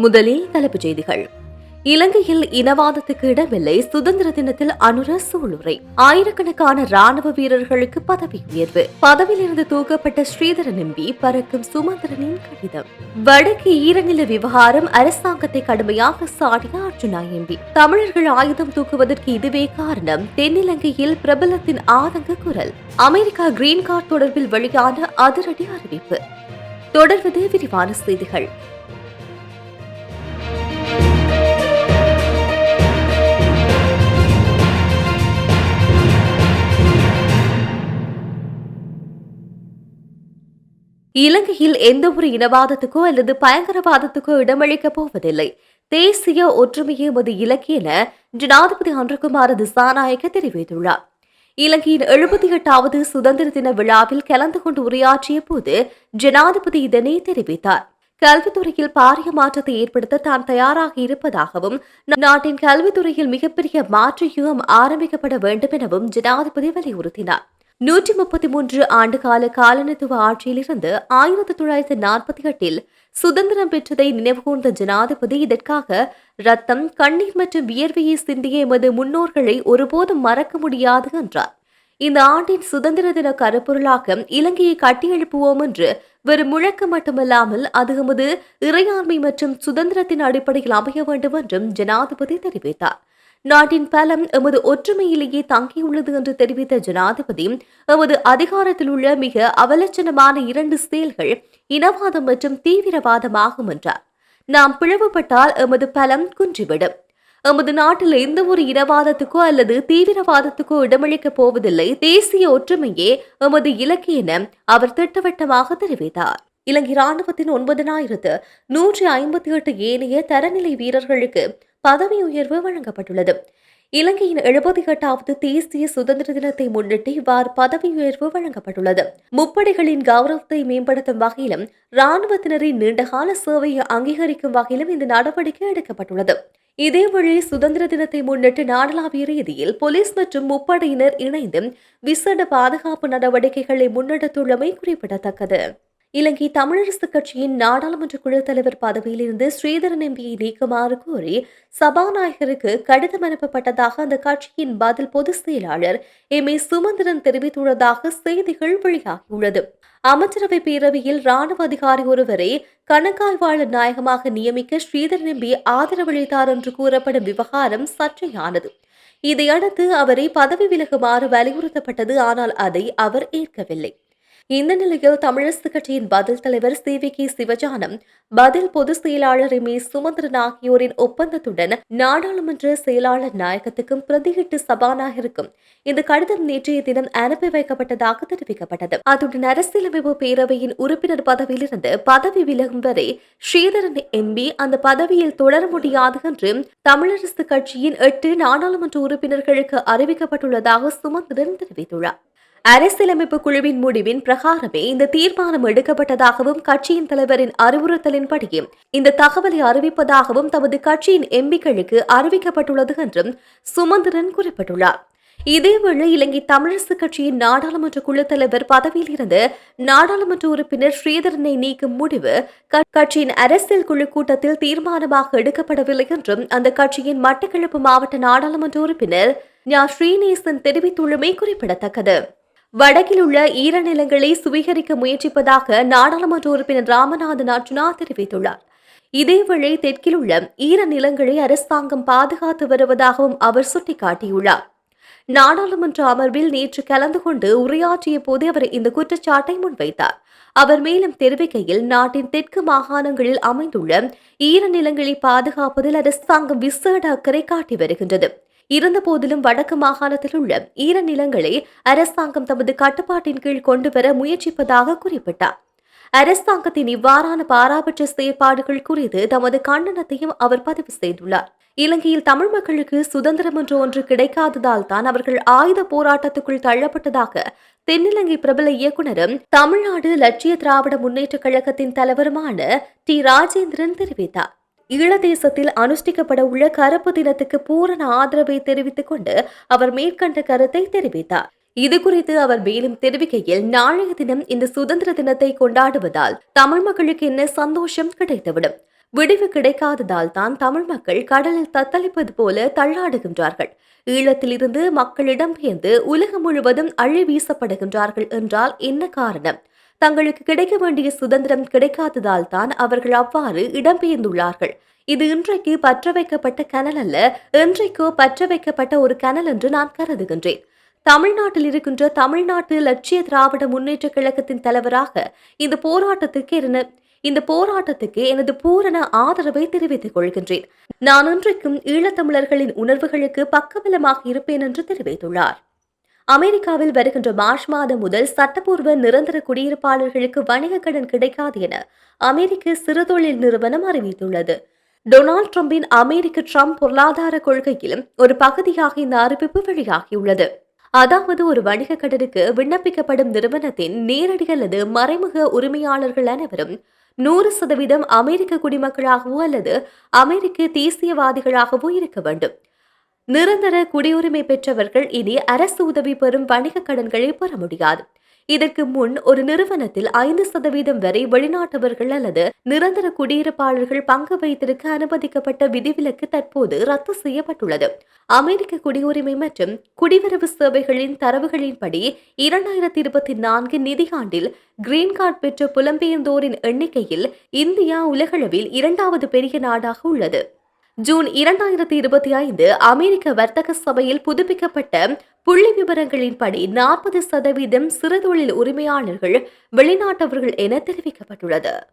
முதலில் தலைப்புச் செய்திகள். இலங்கையில் இனவாதத்துக்கு இடமில்லை, சுதந்திர தினத்தில் அனுர சூளுரை. ஆயிரக்கணக்கான ராணுவ வீரர்களுக்கு பதவி உயர்வு. பதவியிலிருந்து தூக்கப்பட்ட ஸ்ரீதரன் எம்பி பறக்கும் சுமந்திரனின் கடிதம். வடக்கு ஈரநில விவகாரம் அரசாங்கத்தை கடுமையாக சாடிய அர்ஜுனா எம்பி. தமிழர்கள் ஆயுதம் தூக்குவதற்கு இதுவே காரணம், தென்னிலங்கையில் பிரபலத்தின் ஆதங்க குரல். அமெரிக்கா கிரீன் கார்டு தொடர்பில் வெளியான அதிரடி அறிவிப்பு. தொடர்வது விரிவான செய்திகள். இலங்கையில் எந்தவொரு இனவாதத்துக்கோ அல்லது பயங்கரவாதத்துக்கோ இடமளிக்கப் போவதில்லை. தேசிய ஒற்றுமையே எமது இலக்கு என ஜனாதிபதி அன்றகுமார திசாநாயக்க தெரிவித்துள்ளார். இலங்கையின் 78வது சுதந்திர தின விழாவில் கலந்து கொண்டு உரையாற்றிய போது ஜனாதிபதி இதனை தெரிவித்தார். கல்வித்துறையில் பாரிய மாற்றத்தை ஏற்படுத்த தான் தயாராக இருப்பதாகவும், நாட்டின் கல்வித்துறையில் மிகப்பெரிய மாற்று யுகம் ஆரம்பிக்கப்பட வேண்டும் எனவும் ஜனாதிபதி வலியுறுத்தினார். 133 ஆண்டுகால காலனித்துவ ஆட்சியிலிருந்து 1948 சுதந்திரம் பெற்றதை நினைவுகூர்ந்த ஜனாதிபதி, இதற்காக ரத்தம், கண்ணீர் மற்றும் வியர்வையை சிந்திய எமது முன்னோர்களை ஒருபோதும் மறக்க முடியாது என்றார். இந்த ஆண்டின் சுதந்திர தின கருப்பொருளாக இலங்கையை கட்டியெழுப்புவோம் என்று வெறும் முழக்கம் மட்டுமல்லாமல் அது எமது இறையாண்மை மற்றும் சுதந்திரத்தின் அடிப்படையில் அமைய வேண்டும் என்றும் ஜனாதிபதி தெரிவித்தார். நாட்டின் பலம் எமது ஒற்றுமையிலேயே தங்கியுள்ளது என்று தெரிவித்த ஜனாதிபதி, எமது அதிகாரத்தில் உள்ள மிக அவலட்சணமான 2 செயல்கள் இனவாதம் மற்றும் தீவிரவாதமாகும் என்றார். நாம் பிளவுபட்டால் எமது பலம் குன்றிவிடும். எமது நாட்டில் எந்த ஒரு இனவாதத்துக்கோ அல்லது தீவிரவாதத்துக்கோ இடமளிக்கப் போவதில்லை. தேசிய ஒற்றுமையே எமது இலக்கு என அவர் திட்டவட்டமாக தெரிவித்தார். இலங்கை ராணுவத்தின் 9158 ஏனைய தரநிலை வீரர்களுக்கு பதவி உயர்வு வழங்கப்பட்டுள்ளது. இலங்கையின் 78வது தேசிய சுதந்திர தினத்தை முன்னிட்டு இவ்வாறு பதவி உயர்வு வழங்கப்பட்டுள்ளது. முப்படைகளின் கௌரவத்தை மேம்படுத்தும் வகையிலும் ராணுவத்தினரின் நீண்டகால சேவையை அங்கீகரிக்கும் வகையிலும் இந்த நடவடிக்கை எடுக்கப்பட்டுள்ளது. இதேவேளை சுதந்திர தினத்தை முன்னிட்டு நாடளாவிய ரீதியில் போலீஸ் மற்றும் முப்படையினர் இணைந்து விசேட பாதுகாப்பு நடவடிக்கைகளை முன்னெடுத்துள்ளமை குறிப்பிடத்தக்கது. இலங்கை தமிழரசுக் கட்சியின் நாடாளுமன்ற குழு தலைவர் பதவியிலிருந்து ஸ்ரீதரன் எம்பியை நீக்குமாறு கோரி சபாநாயகருக்கு கடிதம் அனுப்பப்பட்டதாக அந்த கட்சியின் பதில் பொதுச் செயலாளர் எம்.ஏ. சுமந்திரன் தெரிவித்துள்ளதாக செய்திகள் வெளியாகியுள்ளது. அமைச்சரவை பேரவையில் ராணுவ அதிகாரி ஒருவரை கணக்காய்வாளர் நாயகமாக நியமிக்க ஸ்ரீதரன் எம்பி ஆதரவளித்தார் என்று கூறப்படும் விவகாரம் சர்ச்சையானது. இதையடுத்து அவரை பதவி விலகுமாறு வலியுறுத்தப்பட்டது. ஆனால் அதை அவர் ஏற்கவில்லை. இந்த நிலையில் தமிழரசுக் கட்சியின் பதில் தலைவர் சி.வி.கே. சிவஞானம், பதில் பொதுச் செயலாளர் எம்.ஏ. சுமந்திரன் ஆகியோரின் ஒப்பந்தத்துடன் நாடாளுமன்ற செயலாளர் நாயகத்துக்கும் பிரதியிட்டு சபாநாயகருக்கும் இந்த கடிதம் நேற்றைய தினம் அனுப்பி வைக்கப்பட்டதாக தெரிவிக்கப்பட்டது. அத்துடன் அரசியலமைப்பு பேரவையின் உறுப்பினர் பதவியிலிருந்து பதவி விலகும் வரை ஸ்ரீதரன் எம்பி அந்த பதவியில் தொடர முடியாது என்று தமிழரசுக் கட்சியின் 8 நாடாளுமன்ற உறுப்பினர்களுக்கு அறிவிக்கப்பட்டுள்ளதாக சுமந்திரன் தெரிவித்துள்ளார். அரசியலமைப்பு குழுவின் முடிவின் பிரகாரமே இந்த தீர்மானம் எடுக்கப்பட்டதாகவும், கட்சியின் தலைவரின் அறிவுறுத்தலின்படியே இந்த தகவலை அறிவிப்பதாகவும் தமது கட்சியின் எம்பிக்களுக்கு அறிவிக்கப்பட்டுள்ளது என்றும் சுமந்திரன் குறிப்பிட்டுள்ளார். இதேவேளை இலங்கை தமிழரசுக் கட்சியின் நாடாளுமன்ற குழு தலைவர் பதவியில் இருந்து நாடாளுமன்ற உறுப்பினர் ஸ்ரீதரனை நீக்கும் முடிவு கட்சியின் அரசியல் குழு கூட்டத்தில் தீர்மானமாக எடுக்கப்படவில்லை என்றும் அந்த கட்சியின் மட்டக்களப்பு மாவட்ட நாடாளுமன்ற உறுப்பினர் ஸ்ரீநேசன் தெரிவித்துள்ளமை குறிப்பிடத்தக்கது. வடக்கில் உள்ள ஈரநிலங்களை சுவீகரிக்க முயற்சிப்பதாக நாடாளுமன்ற உறுப்பினர் ராமநாதன் அர்ஜுனா தெரிவித்துள்ளார். இதேவேளை தெற்கில் உள்ள ஈரநிலங்களை அரசாங்கம் பாதுகாத்து வருவதாகவும் அவர் சுட்டிக்காட்டியுள்ளார். நாடாளுமன்ற அமர்வில் நேற்று கலந்து கொண்டு உரையாற்றிய போது அவர் இந்த குற்றச்சாட்டை முன்வைத்தார். அவர் மேலும் தெரிவிக்கையில், நாட்டின் தெற்கு மாகாணங்களில் அமைந்துள்ள ஈரநிலங்களை பாதுகாப்பதில் அரசாங்கம் விசேட அக்கறை காட்டி வருகின்றது. இருந்தபோதிலும் வடக்கு மாகாணத்தில் உள்ள ஈரநிலங்களை அரசாங்கம் தமது கட்டுப்பாட்டின் கீழ் கொண்டுவர முயற்சிப்பதாக குறிப்பிட்டார். அரசாங்கத்தின் இவ்வாறான பாராபட்ச செயற்பாடுகள் குறித்து தமது கண்டனத்தையும் அவர் பதிவு செய்துள்ளார். இலங்கையில் தமிழ் மக்களுக்கு சுதந்திரம் என்று ஒன்று கிடைக்காததால் தான் அவர்கள் ஆயுத போராட்டத்துக்குள் தள்ளப்பட்டதாக தென்னிலங்கை பிரபல இயக்குநரும் தமிழ்நாடு லட்சிய திராவிட முன்னேற்ற கழகத்தின் தலைவருமான டி. ராஜேந்திரன் தெரிவித்தார். ஈழதேசத்தில் அனுஷ்டிக்கப்பட உள்ள கருப்பு தினத்துக்கு பூரண ஆதரவை தெரிவித்துக் கொண்டு அவர் மேற்கண்ட கருத்தை தெரிவித்தார். இதுகுறித்து அவர் மேலும் தெரிவிக்கையில், நாளைய தினம் இந்த சுதந்திர தினத்தை கொண்டாடுவதால் தமிழ் மக்களுக்கு என்ன சந்தோஷம் கிடைத்துவிடும். விடிவு கிடைக்காததால் தான் தமிழ் மக்கள் கடலில் தத்தளிப்பது போல தள்ளாடுகின்றார்கள். ஈழத்திலிருந்து மக்கள் இடம்பெயர்ந்து உலகம் முழுவதும் அள்ளி வீசப்படுகின்றார்கள் என்றால் என்ன காரணம்? தங்களுக்கு கிடைக்க வேண்டிய சுதந்திரம் கிடைக்காததால் தான் அவர்கள் அவ்வாறு இடம்பெயர்ந்துள்ளார்கள். இது இன்றைக்கு பற்ற வைக்கப்பட்ட கனல் அல்ல, என்றைக்கோ பற்ற வைக்கப்பட்ட ஒரு கனல் என்று நான் கருதுகின்றேன். தமிழ்நாட்டில் இருக்கின்ற தமிழ்நாட்டு லட்சிய திராவிட முன்னேற்ற கழகத்தின் தலைவராக இந்த போராட்டத்துக்கு எனது பூரண ஆதரவை தெரிவித்துக் கொள்கின்றேன். நான் இன்றைக்கும் ஈழத்தமிழர்களின் உணர்வுகளுக்கு பக்கபலமாக இருப்பேன் என்று தெரிவித்துள்ளார். அமெரிக்காவில் வருகின்ற மார்ச் மாதம் முதல் சட்டப்பூர்வ நிரந்தர குடியிருப்பாளர்களுக்கு வணிக கடன் கிடைக்காது என அமெரிக்க சிறுதொழில் நிறுவனம் அறிவித்துள்ளது. டொனால்ட் டிரம்பின் அமெரிக்க ட்ரம்ப் பொருளாதார கொள்கையிலும் ஒரு பகுதியாக இந்த அறிவிப்பு வெளியாகியுள்ளது. அதாவது ஒரு வணிக கடனுக்கு விண்ணப்பிக்கப்படும் நிறுவனத்தின் நேரடி அல்லது மறைமுக உரிமையாளர்கள் அனைவரும் 100% அமெரிக்க குடிமக்களாகவோ அல்லது அமெரிக்க தேசியவாதிகளாகவோ இருக்க வேண்டும். நிரந்தர குடியுரிமை பெற்றவர்கள் இனி அரசு உதவி பெறும் வணிக கடன்களை பெற முடியாது. இதற்கு முன் ஒரு நிறுவனத்தில் 5% வரை வெளிநாட்டவர்கள் அல்லது நிரந்தர குடியிருப்பாளர்கள் பங்கு வைத்திருக்க அனுமதிக்கப்பட்ட விதிவிலக்கு தற்போது ரத்து செய்யப்பட்டுள்ளது. அமெரிக்க குடியுரிமை மற்றும் குடிவரவு சேவைகளின் தரவுகளின்படி 2024 நிதியாண்டில் கிரீன் கார்டு பெற்ற புலம்பெயர்ந்தோரின் எண்ணிக்கையில் இந்தியா உலகளவில் 2வது பெரிய நாடாக உள்ளது. ஜூன் 2025 அமெரிக்க வர்த்தக சபையில் புதுப்பிக்கப்பட்ட புள்ளி விவரங்களின்படி 40% சிறுதொழில் உரிமையாளர்கள் வெளிநாட்டவர்கள் என தெரிவிக்கப்பட்டுள்ளது.